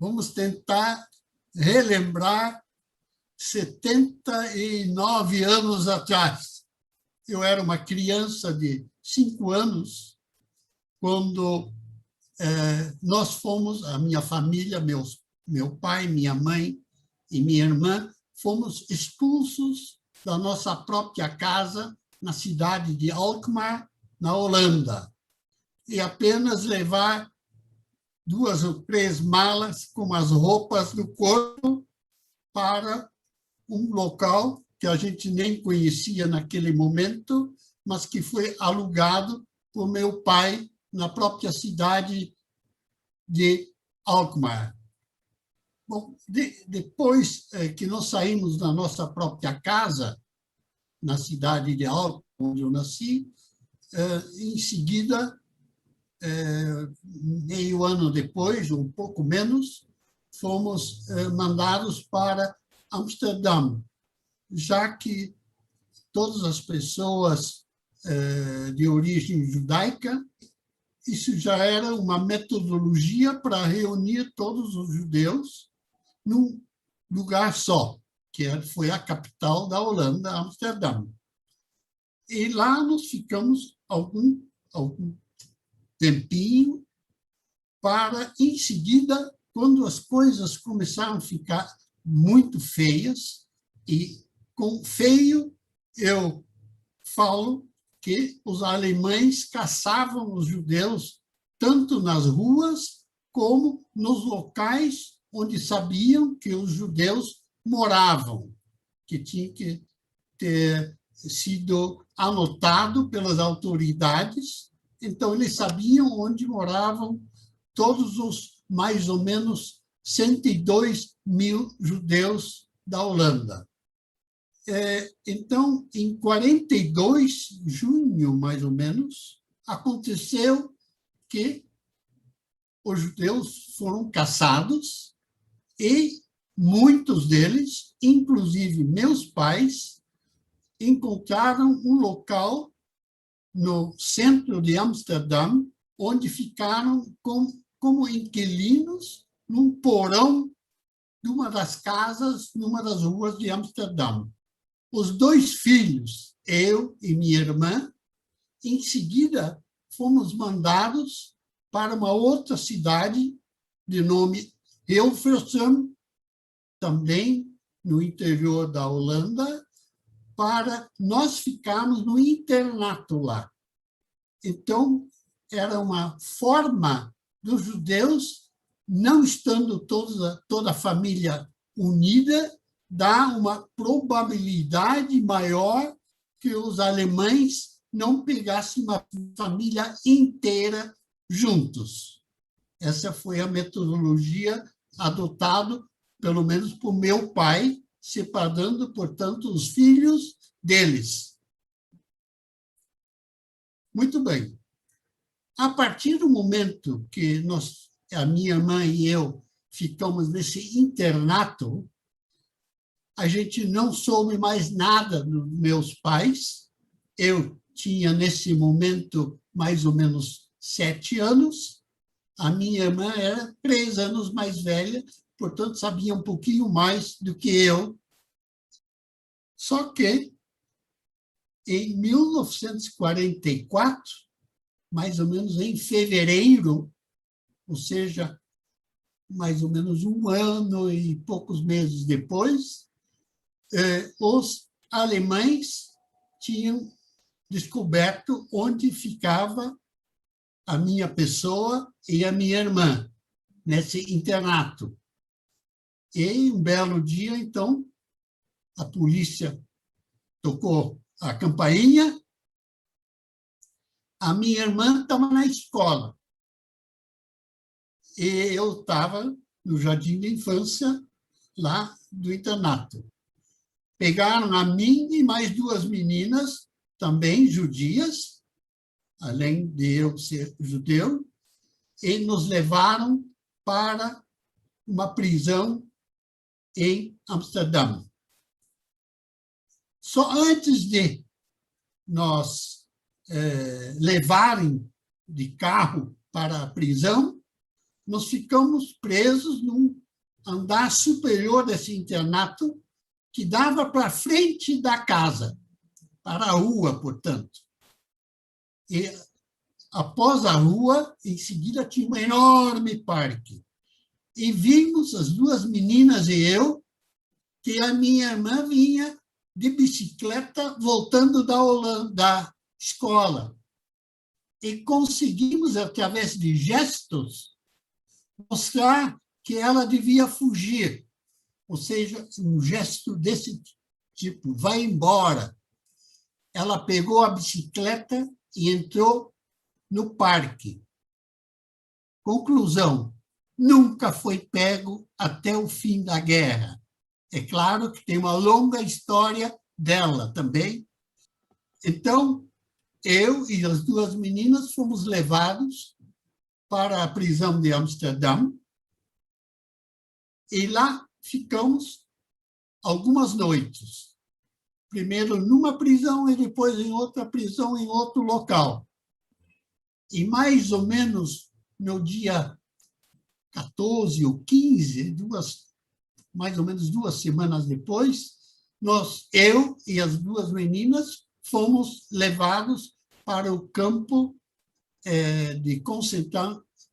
Vamos tentar relembrar 79 anos atrás. Eu era uma criança de 5 anos quando nós fomos, a minha família, meu pai, minha mãe e minha irmã, fomos expulsos da nossa própria casa na cidade de Alkmaar, na Holanda, e apenas levar 2 ou 3 malas com as roupas do corpo para um local que a gente nem conhecia naquele momento, mas que foi alugado por meu pai na própria cidade de Alkmaar. Bom, depois que nós saímos da nossa própria casa, na cidade de Alkmaar, onde eu nasci, em seguida, meio ano depois, ou um pouco menos, fomos mandados para Amsterdã, já que todas as pessoas de origem judaica, isso já era uma metodologia para reunir todos os judeus num lugar só, que foi a capital da Holanda, Amsterdã. E lá nós ficamos algum tempinho para, em seguida, quando as coisas começaram a ficar muito feias, e com feio eu falo que os alemães caçavam os judeus tanto nas ruas como nos locais onde sabiam que os judeus moravam, que tinha que ter sido anotado pelas autoridades. Então, eles sabiam onde moravam todos os mais ou menos 102 mil judeus da Holanda. Então, em 42, junho, mais ou menos, aconteceu que os judeus foram caçados e muitos deles, inclusive meus pais, encontraram um local no centro de Amsterdã, onde ficaram como inquilinos num porão de uma das casas, numa das ruas de Amsterdã. Os 2 filhos, eu e minha irmã, em seguida fomos mandados para uma outra cidade de nome Hilversum, também no interior da Holanda, para nós ficarmos no internato lá. Então, era uma forma dos judeus, não estando toda a família unida, dar uma probabilidade maior que os alemães não pegassem uma família inteira juntos. Essa foi a metodologia adotada, pelo menos por meu pai, separando, portanto, os filhos deles. Muito bem. A partir do momento que a minha mãe e eu ficamos nesse internato, a gente não soube mais nada dos meus pais. Eu tinha, nesse momento, mais ou menos 7 anos. A minha irmã era 3 anos mais velha, portanto, sabia um pouquinho mais do que eu. Só que, em 1944, mais ou menos em fevereiro, ou seja, mais ou menos 1 ano e poucos meses depois, os alemães tinham descoberto onde ficava a minha pessoa e a minha irmã, nesse internato. E, um belo dia, então, a polícia tocou a campainha, a minha irmã estava na escola, e eu estava no jardim de infância, lá do internato. Pegaram a mim e mais 2 meninas, também judias, além de eu ser judeu, e nos levaram para uma prisão em Amsterdã. Só antes de nós levarem de carro para a prisão, nós ficamos presos num andar superior desse internato que dava para frente da casa, para a rua, portanto. E, após a rua, em seguida, tinha um enorme parque. E vimos, as duas meninas e eu, que a minha irmã vinha de bicicleta voltando da escola. E conseguimos, através de gestos, mostrar que ela devia fugir. Ou seja, um gesto desse tipo, vai embora. Ela pegou a bicicleta e entrou no parque. Conclusão, nunca foi pego até o fim da guerra. É claro que tem uma longa história dela também. Então, eu e as duas meninas fomos levados para a prisão de Amsterdã e lá ficamos algumas noites. Primeiro numa prisão e depois em outra prisão, em outro local. E mais ou menos no dia 14 ou 15, mais ou menos 2 semanas depois, eu e as duas meninas fomos levados para o campo de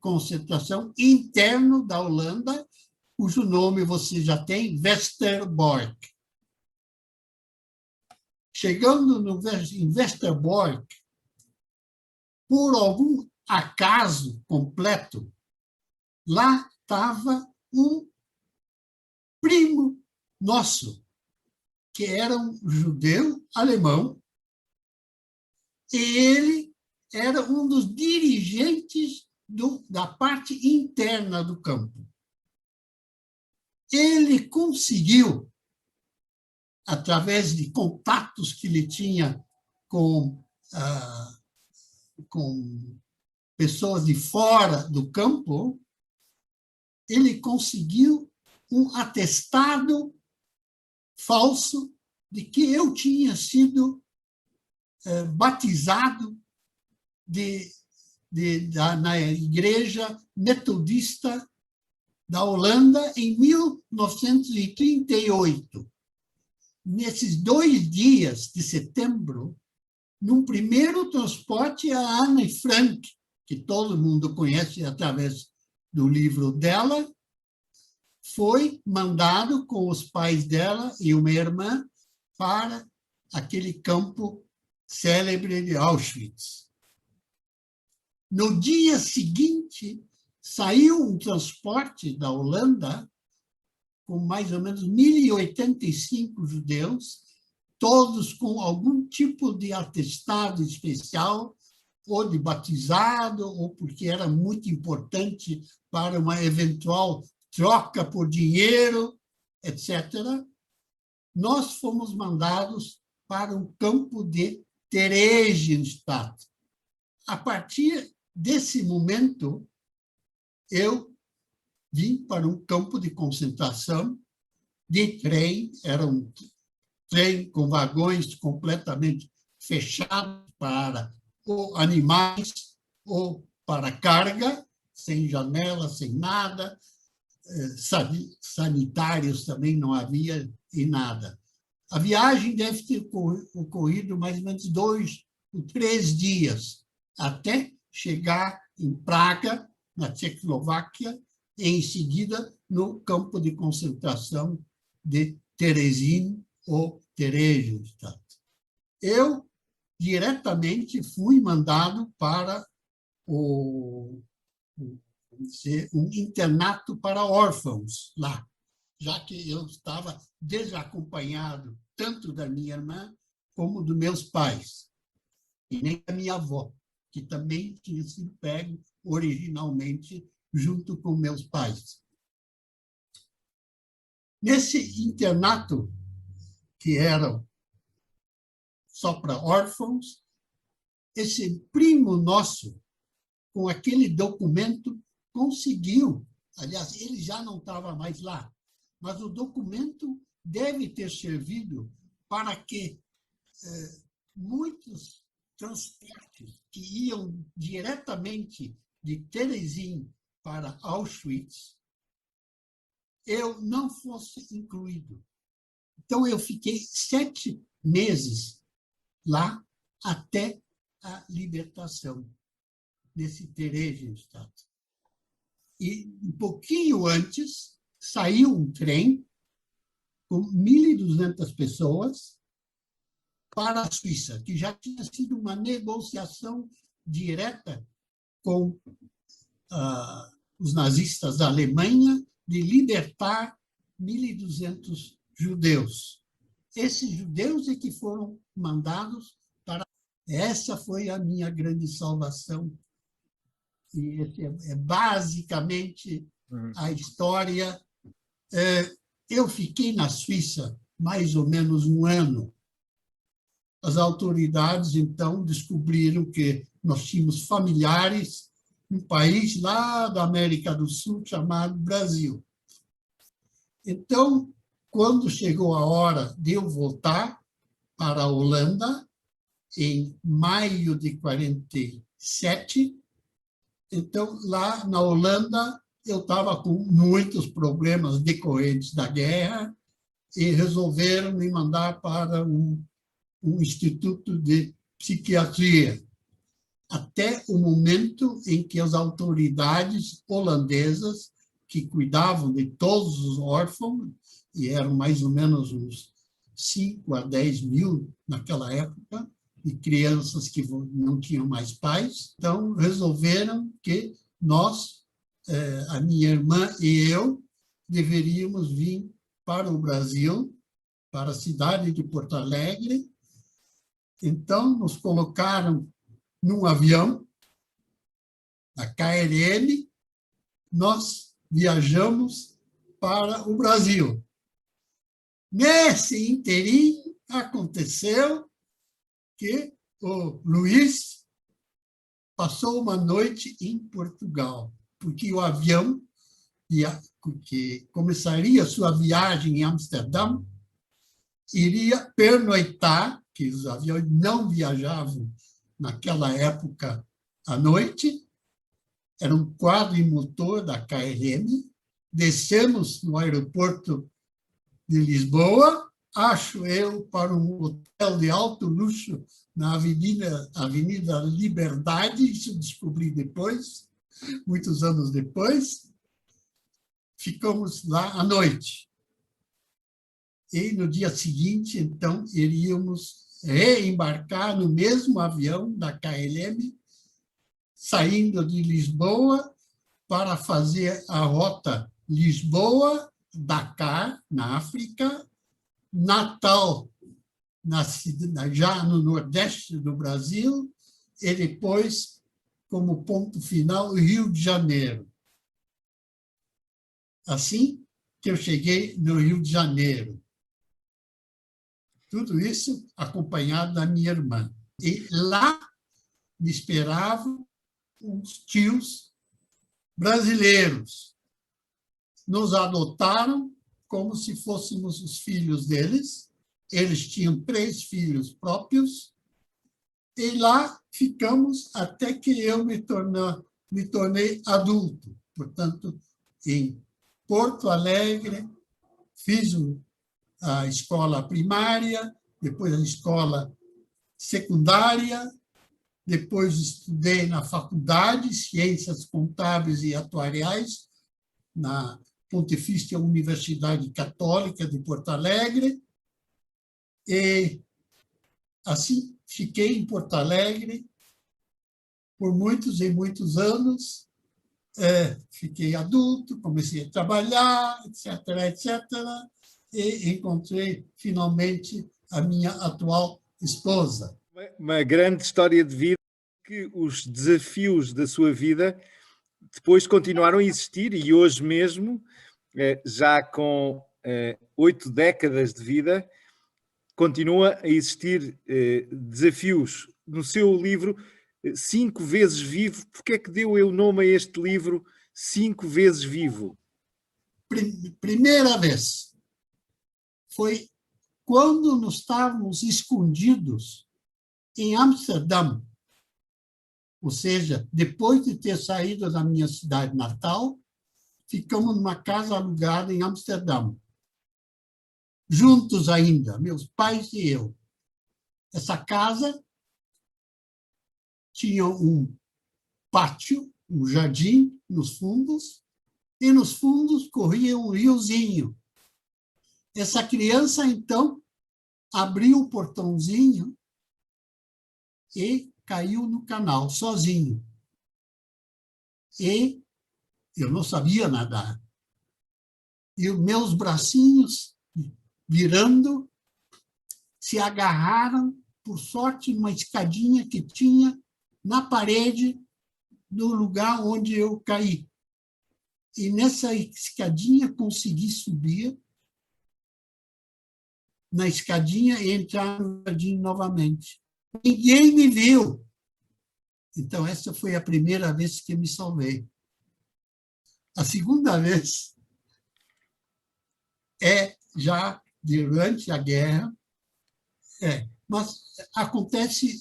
concentração interno da Holanda, cujo nome você já tem, Westerbork. Chegando em Westerbork, por algum acaso completo, lá estava um primo nosso, que era um judeu alemão, e ele era um dos dirigentes da parte interna do campo. Ele conseguiu, através de contatos que ele tinha com pessoas de fora do campo, ele conseguiu um atestado falso de que eu tinha sido batizado na Igreja Metodista da Holanda em 1938. Nesses 2 dias de setembro, num primeiro transporte, a Anne Frank, que todo mundo conhece através do livro dela, foi mandado com os pais dela e uma irmã para aquele campo célebre de Auschwitz. No dia seguinte, saiu um transporte da Holanda com mais ou menos 1.085 judeus, todos com algum tipo de atestado especial, ou de batizado, ou porque era muito importante para uma eventual troca por dinheiro, etc. Nós fomos mandados para um campo de Theresienstadt. A partir desse momento, eu vim para um campo de concentração de trem, era um trem com vagões completamente fechados para ou animais ou para carga, sem janela, sem nada, sanitários também não havia e nada. A viagem deve ter ocorrido mais ou menos 2 ou 3 dias, até chegar em Praga, na Tchecoslováquia, e em seguida no campo de concentração de Terezin ou Theresienstadt. Eu diretamente fui mandado para um internato para órfãos lá, já que eu estava desacompanhado tanto da minha irmã como dos meus pais, e nem da minha avó, que também tinha sido pego originalmente junto com meus pais. Nesse internato, que era só para órfãos, esse primo nosso, com aquele documento, conseguiu, aliás, ele já não estava mais lá, mas o documento deve ter servido para que muitos transportes que iam diretamente de Terezin para Auschwitz, eu não fosse incluído. Então, eu fiquei 7 meses lá até a libertação nesse Theresienstadt. E um pouquinho antes, saiu um trem com 1.200 pessoas para a Suíça, que já tinha sido uma negociação direta com os nazistas da Alemanha de libertar 1.200 judeus. Esses judeus é que foram mandados para... Essa foi a minha grande salvação. E esse é basicamente a história. Eu fiquei na Suíça mais ou menos um ano. As autoridades, então, descobriram que nós tínhamos familiares num país lá da América do Sul chamado Brasil. Então, quando chegou a hora de eu voltar para a Holanda, em maio de 47, então, lá na Holanda, eu estava com muitos problemas decorrentes da guerra e resolveram me mandar para um instituto de psiquiatria, até o momento em que as autoridades holandesas, que cuidavam de todos os órfãos, e eram mais ou menos uns 5 a 10 mil naquela época, e crianças que não tinham mais pais, então resolveram que nós, a minha irmã e eu, deveríamos vir para o Brasil, para a cidade de Porto Alegre. Então, nos colocaram num avião, a KLM, nós viajamos para o Brasil. Nesse inteirinho, aconteceu que o Luiz passou uma noite em Portugal, porque o avião, que começaria sua viagem em Amsterdã, iria pernoitar, que os aviões não viajavam naquela época à noite, era um quadrimotor da KLM, descemos no aeroporto de Lisboa, acho eu, para um hotel de alto luxo na Avenida Liberdade, isso descobri depois, muitos anos depois. Ficamos lá à noite. E no dia seguinte, então, iríamos reembarcar no mesmo avião da KLM, saindo de Lisboa para fazer a rota Lisboa-Dakar, na África, Natal, já no nordeste do Brasil, e depois, como ponto final, Rio de Janeiro. Assim que eu cheguei no Rio de Janeiro. Tudo isso acompanhado da minha irmã. E lá me esperavam uns tios brasileiros. Nos adotaram como se fôssemos os filhos deles. Eles tinham 3 filhos próprios. E lá ficamos até que eu me tornei adulto. Portanto, em Porto Alegre, fiz a escola primária, depois a escola secundária, depois estudei na faculdade, Ciências Contábeis e Atuariais, na Pontifícia Universidade Católica de Porto Alegre, e assim fiquei em Porto Alegre por muitos e muitos anos. Fiquei adulto, comecei a trabalhar, etc., etc., e encontrei finalmente a minha atual esposa. Uma grande história de vida, que os desafios da sua vida depois continuaram a existir, e hoje mesmo, já com 8 décadas de vida, continua a existir desafios. No seu livro, 5 vezes vivo, porque é que deu o nome a este livro, 5 vezes vivo? Primeira vez foi quando nós estávamos escondidos em Amsterdã. Ou seja, depois de ter saído da minha cidade natal, ficamos numa casa alugada em Amsterdã. Juntos ainda, meus pais e eu. Essa casa tinha um pátio, um jardim nos fundos, e nos fundos corria um riozinho. Essa criança, então, abriu o portãozinho e caiu no canal, sozinho. E eu não sabia nadar. E os meus bracinhos, virando, se agarraram, por sorte, numa escadinha que tinha na parede do lugar onde eu caí. E nessa escadinha consegui subir na escadinha e entrar no jardim novamente. Ninguém me viu. Então, essa foi a primeira vez que me salvei. A segunda vez é já durante a guerra, mas acontece,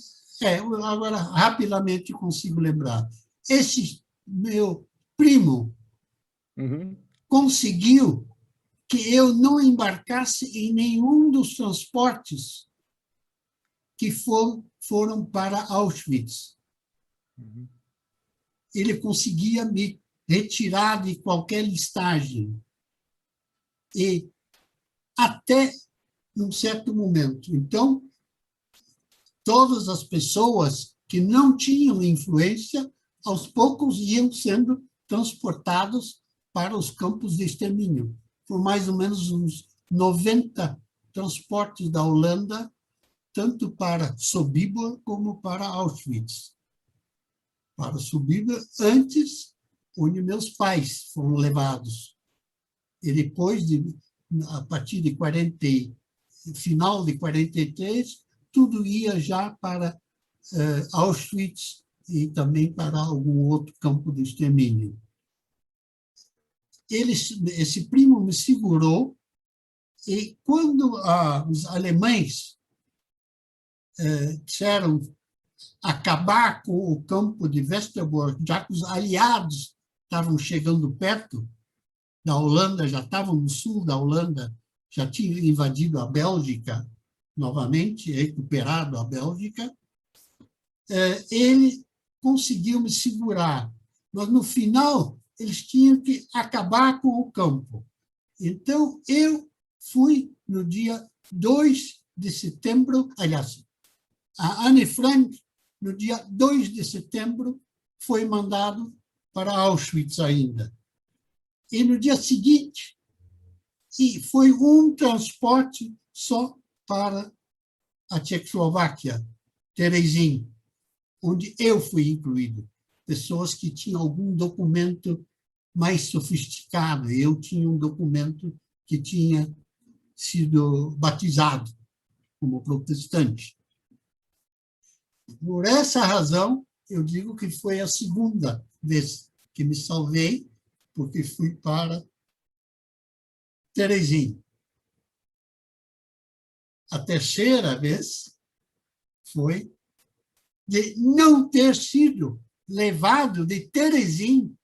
agora rapidamente consigo lembrar. Esse meu primo conseguiu que eu não embarcasse em nenhum dos transportes que foram para Auschwitz. Ele conseguia me retirar de qualquer listagem. E até num certo momento. Então, todas as pessoas que não tinham influência, aos poucos iam sendo transportados para os campos de extermínio. Por mais ou menos uns 90 transportes da Holanda, tanto para Sobibor como para Auschwitz. Para Sobibor, antes, onde meus pais foram levados. E depois, a partir de final de 43, tudo ia já para Auschwitz e também para algum outro campo de extermínio. Esse primo me segurou, e quando os alemães disseram acabar com o campo de Westerbork, já que os aliados estavam chegando perto da Holanda, já estavam no sul da Holanda, já tinham invadido a Bélgica novamente, recuperado a Bélgica, ele conseguiu me segurar. Mas, no final, eles tinham que acabar com o campo. Então, eu fui no dia 2 de setembro, aliás, a Anne Frank, no dia 2 de setembro, foi mandado para Auschwitz ainda. E no dia seguinte, foi um transporte só para a Tchecoslováquia, Terezin, onde eu fui incluído. Pessoas que tinham algum documento mais sofisticado. Eu tinha um documento que tinha sido batizado como protestante. Por essa razão, eu digo que foi a segunda vez que me salvei, porque fui para Terezin. A terceira vez foi de não ter sido levado de Terezin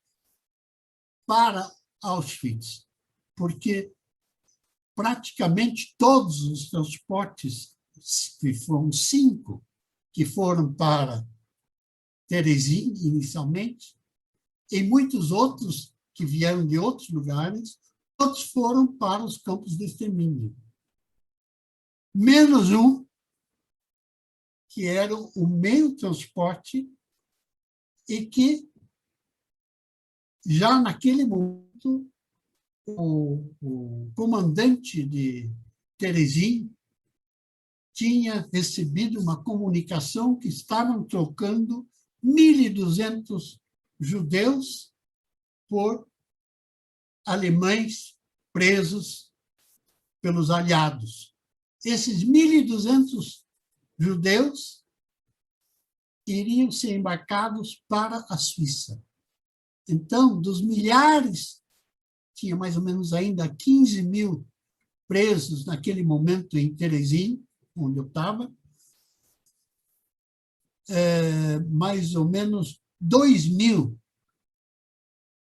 para Auschwitz, porque praticamente todos os transportes, que foram 5, que foram para Terezin inicialmente, e muitos outros que vieram de outros lugares, todos foram para os campos de extermínio. Menos um, que era o meio transporte, e que, já naquele momento, o comandante de Terezin tinha recebido uma comunicação que estavam trocando 1.200 judeus por alemães presos pelos aliados. Esses 1.200 judeus iriam ser embarcados para a Suíça. Então, dos milhares, tinha mais ou menos ainda 15.000 presos naquele momento em Terezin, onde eu estava, mais ou menos 2.000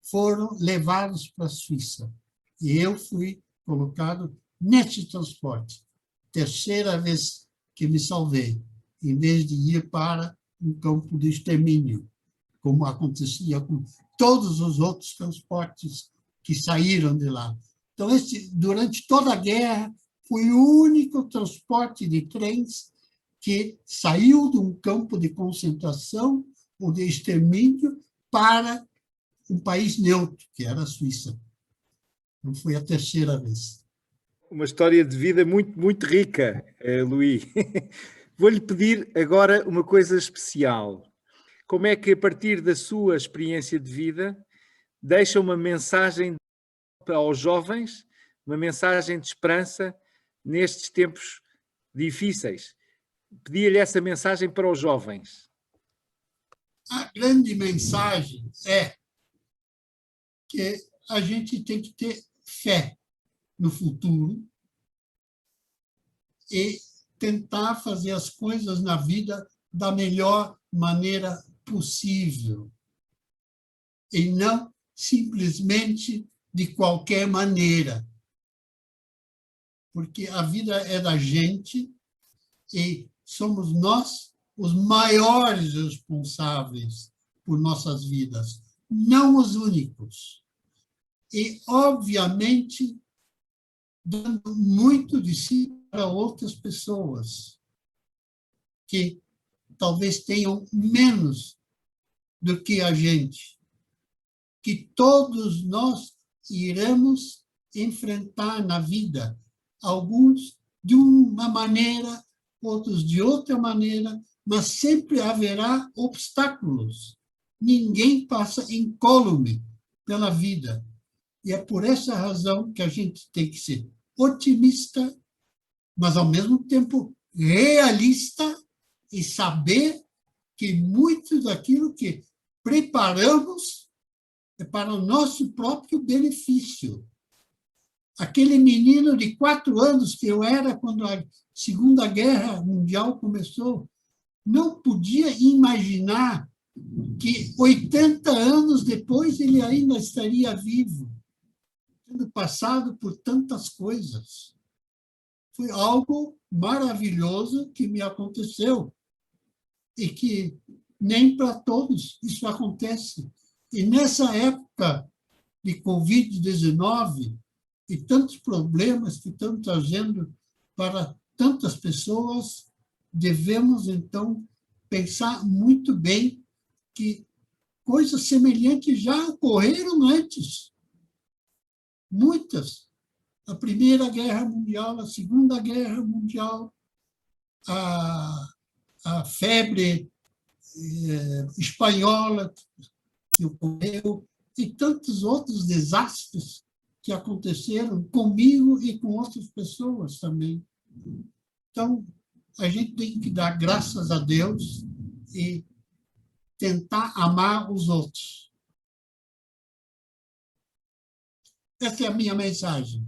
foram levados para a Suíça. E eu fui colocado nesse transporte. Terceira vez que me salvei, em vez de ir para um campo de extermínio, como acontecia com todos os outros transportes que saíram de lá. Então, durante toda a guerra, foi o único transporte de trens que saiu de um campo de concentração ou de extermínio para um país neutro, que era a Suíça. Então, foi a terceira vez. Uma história de vida muito, muito rica, Luís. Vou-lhe pedir agora uma coisa especial. Como é que, a partir da sua experiência de vida, deixa uma mensagem aos jovens, uma mensagem de esperança nestes tempos difíceis? Pedia-lhe essa mensagem para os jovens. A grande mensagem é que a gente tem que ter fé no futuro e tentar fazer as coisas na vida da melhor maneira possível e não simplesmente de qualquer maneira. Porque a vida é da gente e somos nós os maiores responsáveis por nossas vidas, não os únicos. E, obviamente, dando muito de si para outras pessoas que talvez tenham menos do que a gente, que todos nós iremos enfrentar na vida, alguns de uma maneira, outros de outra maneira, mas sempre haverá obstáculos. Ninguém passa incólume pela vida. E é por essa razão que a gente tem que ser otimista, mas, ao mesmo tempo, realista e saber que muito daquilo que preparamos é para o nosso próprio benefício. Aquele menino de 4 anos que eu era quando a Segunda Guerra Mundial começou, não podia imaginar que 80 anos depois ele ainda estaria vivo, tendo passado por tantas coisas. Foi algo maravilhoso que me aconteceu e que nem para todos isso acontece. E nessa época de Covid-19 e tantos problemas que estão trazendo para tantas pessoas, devemos, então, pensar muito bem que coisas semelhantes já ocorreram antes. Muitas. A Primeira Guerra Mundial, a Segunda Guerra Mundial, a febre espanhola que ocorreu e tantos outros desastres que aconteceram comigo e com outras pessoas também. Então, a gente tem que dar graças a Deus e tentar amar os outros. Essa é a minha mensagem.